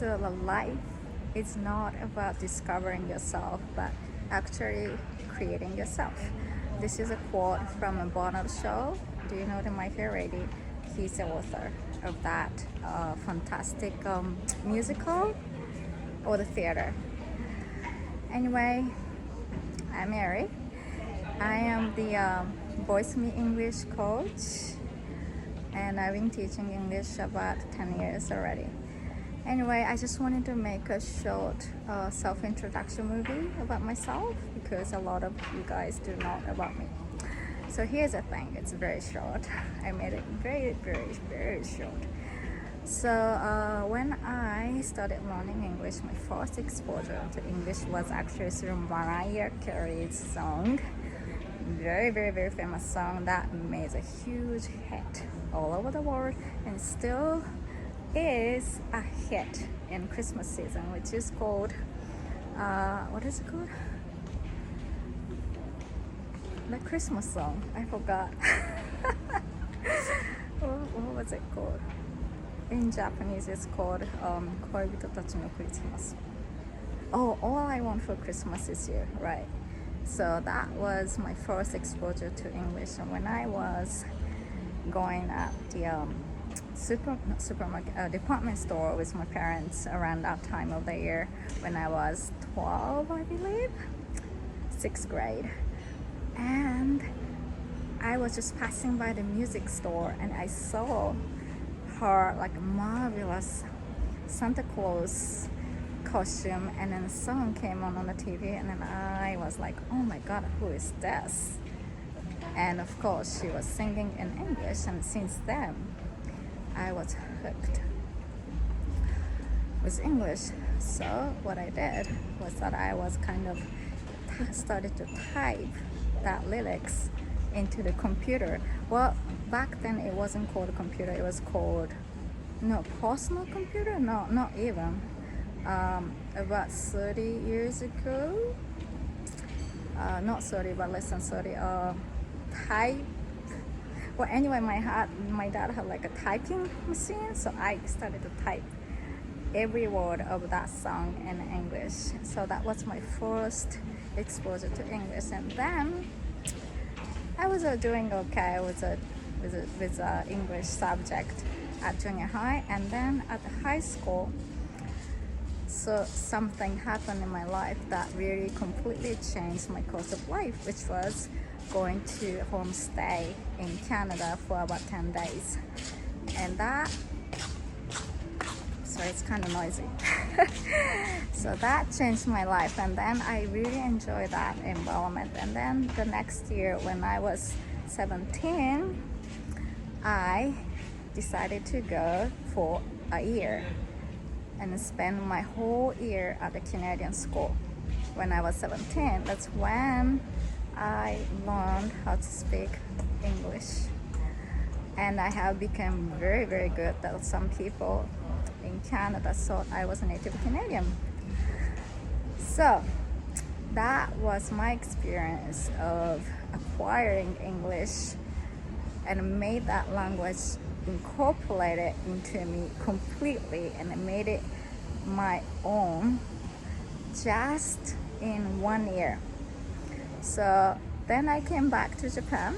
So the life is not about discovering yourself, but actually creating yourself. This is a quote from a Bernard Shaw. Do you know the My Fair Lady? He's the author of that fantastic musical or the theater. Anyway, I'm Eri. I am the VoiceME English coach, and I've been teaching English about 10 years already. Anyway, I just wanted to make a short self-introduction movie about myself because a lot of you guys do know about me. So here's the thing, it's very short. I made it very short. So when I started learning English, my first exposure to English was actually through Mariah Carey's song. Very famous song that made a huge hit all over the world and still is a hit in Christmas season, which is called what is it called? The Christmas song. I forgot. what was it called? In Japanese, it's called 恋人たちのクリスマス. Oh, all I want for Christmas is you, right? So that was my first exposure to English. And when I was going at the department store with my parents around that time of the year, when I was 12, I believe, 6th grade. And I was just passing by the music store and I saw her like marvelous Santa Claus costume, and then the song came on the TV, and then I was like, oh my god, who is this? And of course she was singing in English, and since then I was hooked with English. So what I did was that I was kind of started to type that lyrics into the computer. Well, back then it wasn't called a computer, it was called personal computer. No, not even. About 30 years ago, not 30 but less than 30, type. Well, anyway, my dad had like a typing machine, so I started to type every word of that song in English. So that was my first exposure to English, and then I was doing okay with a English subject at junior high, and then at high school, so something happened in my life that really completely changed my course of life, which was going to homestay in Canada for about 10 days. And that, sorry, it's kind of noisy. So that changed my life, and then I really enjoyed that environment. And then the next year, when I was 17, I decided to go for a year and spend my whole year at the Canadian school. When I was 17, that's when I learned how to speak English, and I have become very good that some people in Canada thought I was a native Canadian. So that was my experience of acquiring English and made that language incorporated into me completely, and I made it my own just in 1 year. So then I came back to Japan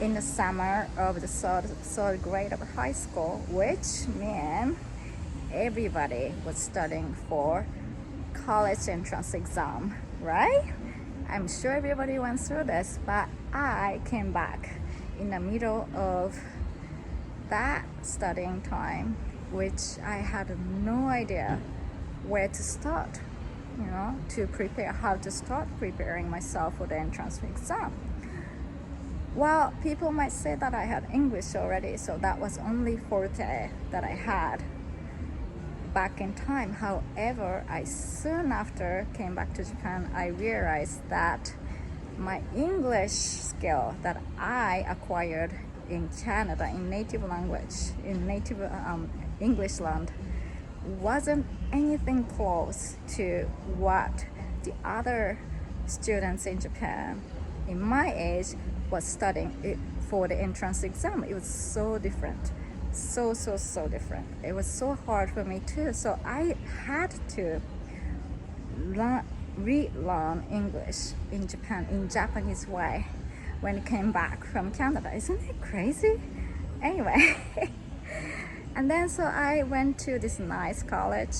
in the summer of the third grade of high school, which meant everybody was studying for college entrance exam, right? I'm sure everybody went through this, but I came back in the middle of that studying time, which I had no idea where to start, to prepare, how to start preparing myself for the entrance exam. Well, people might say that I had English already, so that was only forte that I had back in time. However, I soon after came back to Japan, I realized that my English skill that I acquired in Canada in native language, in native English land, wasn't anything close to what the other students in Japan in my age was studying it for the entrance exam. It was so different. so different. It was so hard for me too. So I had to relearn English in Japan in Japanese way when I came back from Canada. Isn't it crazy? Anyway, and then so I went to this nice college,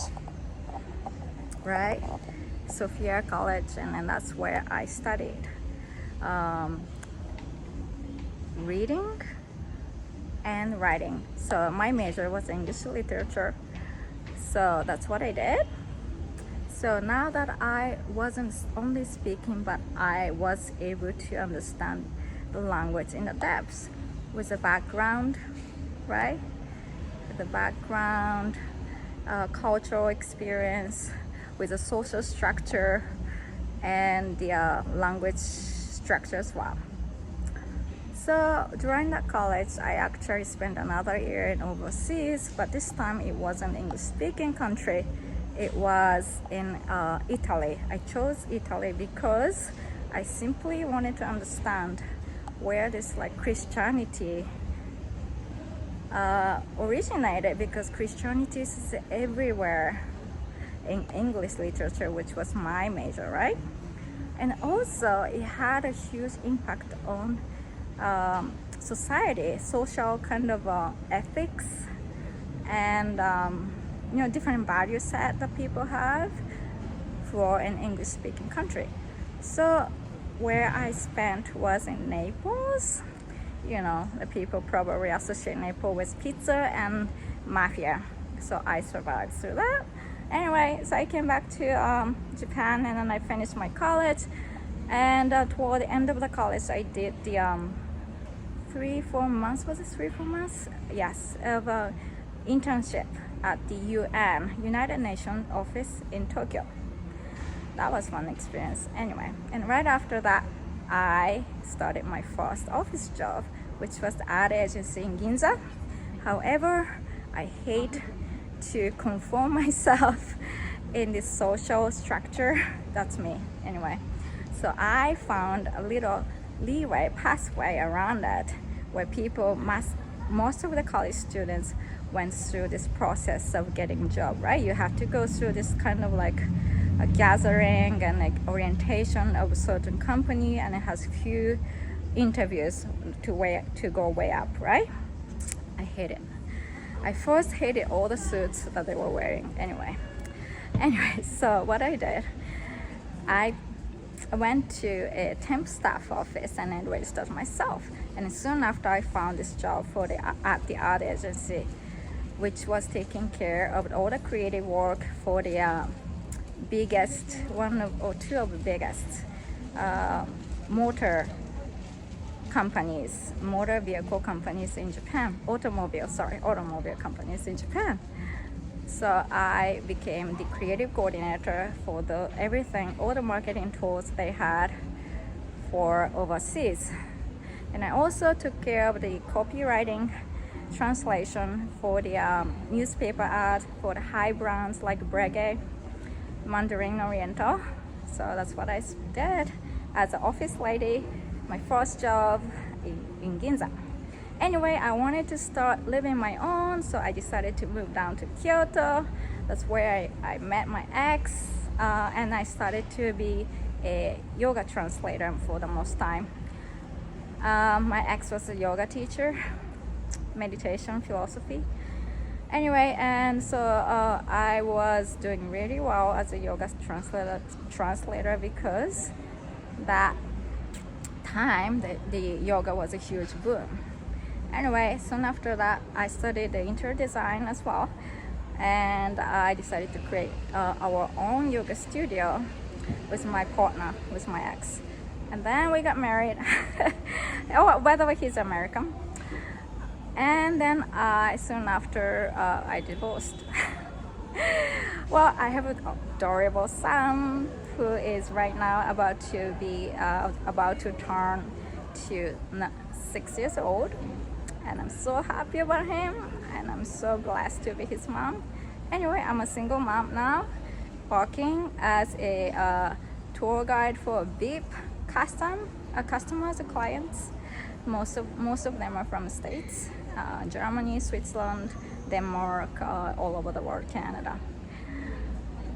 right? Sophia College, and then that's where I studied reading and writing. So my major was English literature. So that's what I did. So now that I wasn't only speaking, but I was able to understand the language in the depths with the background, right? The background, cultural experience, with the social structure and the language structure as well. So during that college, I actually spent another year in overseas, but this time it wasn't English-speaking country. It was in Italy. I chose Italy because I simply wanted to understand where this like Christianity originated, because Christianity is everywhere in English literature, which was my major, right? And also it had a huge impact on society, social kind of ethics, and different value set that people have for an English speaking country. So where I spent was in Naples. The people probably associate Naples with pizza and mafia, so I survived through that. Anyway, so I came back to Japan, and then I finished my college, and toward the end of the college I did the 3-4 months, was it 3-4 months? Yes, of internship at the United Nations office in Tokyo. That was fun experience. Anyway, and right after that I started my first office job, which was the ad agency in Ginza. However, I hate to conform myself in this social structure. That's me. Anyway, so I found a little leeway, pathway around that, where most of the college students went through this process of getting a job, right? You have to go through this kind of like a gathering and like orientation of a certain company, and it has few interviews to go way up, right? I hate it. I first hated all the suits that they were wearing. Anyway, so what I did, I went to a temp staff office and then registered myself. And soon after, I found this job at the ad agency, which was taking care of all the creative work for the two of the biggest motor vehicle companies in Japan, automobile companies in Japan. So I became the creative coordinator for all the marketing tools they had for overseas. And I also took care of the copywriting, translation for the newspaper ad for the high brands like Breguet, Mandarin Oriental. So that's what I did as an office lady, my first job in Ginza. Anyway, I wanted to start living my own, so I decided to move down to Kyoto. That's where I met my ex, and I started to be a yoga translator for the most time. My ex was a yoga teacher, meditation, philosophy. Anyway, and so I was doing really well as a yoga translator because that time the yoga was a huge boom. Anyway, soon after that, I studied the interior design as well, and I decided to create our own yoga studio with my partner, with my ex. And then we got married. Oh, by the way, he's American. And then soon after, I divorced. Well, I have an adorable son who is right now about to turn to 6 years old. And I'm so happy about him, and I'm so blessed to be his mom. Anyway, I'm a single mom now, working as a tour guide for VIP customers, clients. Most of them are from the States. Germany, Switzerland, Denmark, all over the world, Canada.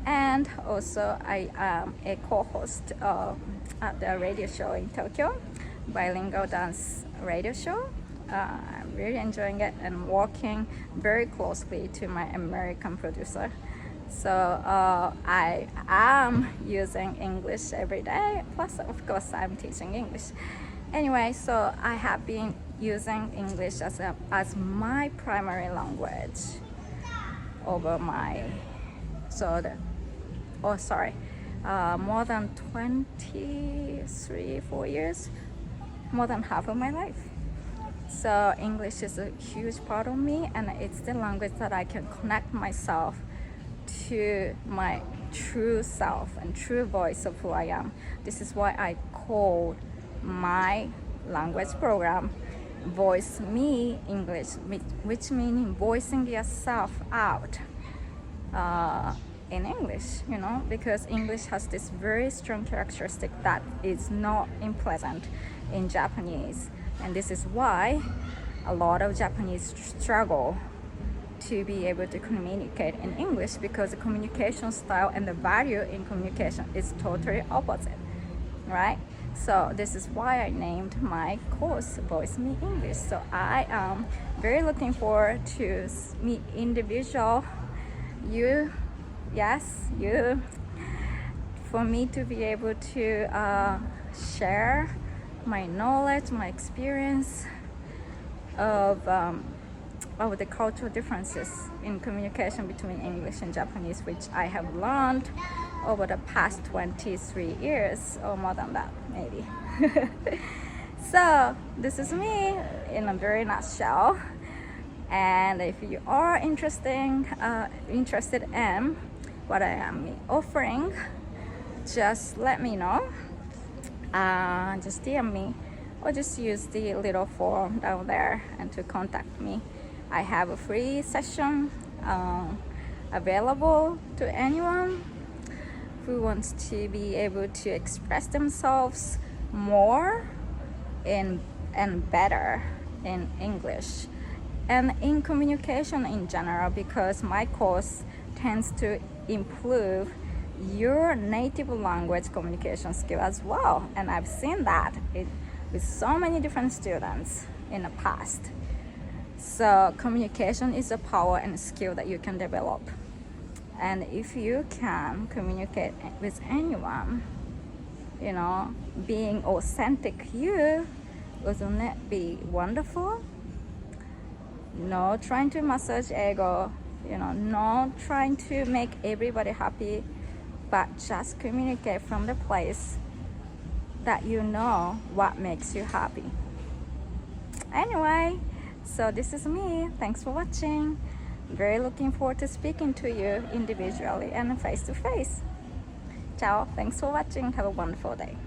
And also I am a co-host at the radio show in Tokyo, bilingual dance radio show. I'm really enjoying it and working very closely to my American producer. So I am using English every day, plus of course I'm teaching English. Anyway, so I have been using English as my primary language over my more than 4 years, more than half of my life. So English is a huge part of me, and it's the language that I can connect myself to my true self and true voice of who I am. This is why I call my language program VoiceME English, which means voicing yourself out in English, because English has this very strong characteristic that is not present in Japanese. And this is why a lot of Japanese struggle to be able to communicate in English, because the communication style and the value in communication is totally opposite, right? So this is why I named my course VoiceME English. So I am very looking forward to meet individual you, for me to be able to share my knowledge, my experience of the cultural differences in communication between English and Japanese, which I have learned over the past 23 years, or more than that, maybe. So this is me in a very nutshell. And if you are interested in what I am offering, just let me know. Just DM me, or just use the little form down there and to contact me. I have a free session available to anyone who wants to be able to express themselves more and better in English and in communication in general, because my course tends to improve your native language communication skill as well. And I've seen that with so many different students in the past. So communication is a power and skill that you can develop. And if you can communicate with anyone, being authentic you, wouldn't it be wonderful? No trying to massage ego, no trying to make everybody happy, but just communicate from the place that you know what makes you happy. Anyway, so this is me. Thanks for watching. Very looking forward to speaking to you individually and face to face. Ciao. Thanks for watching. Have a wonderful day.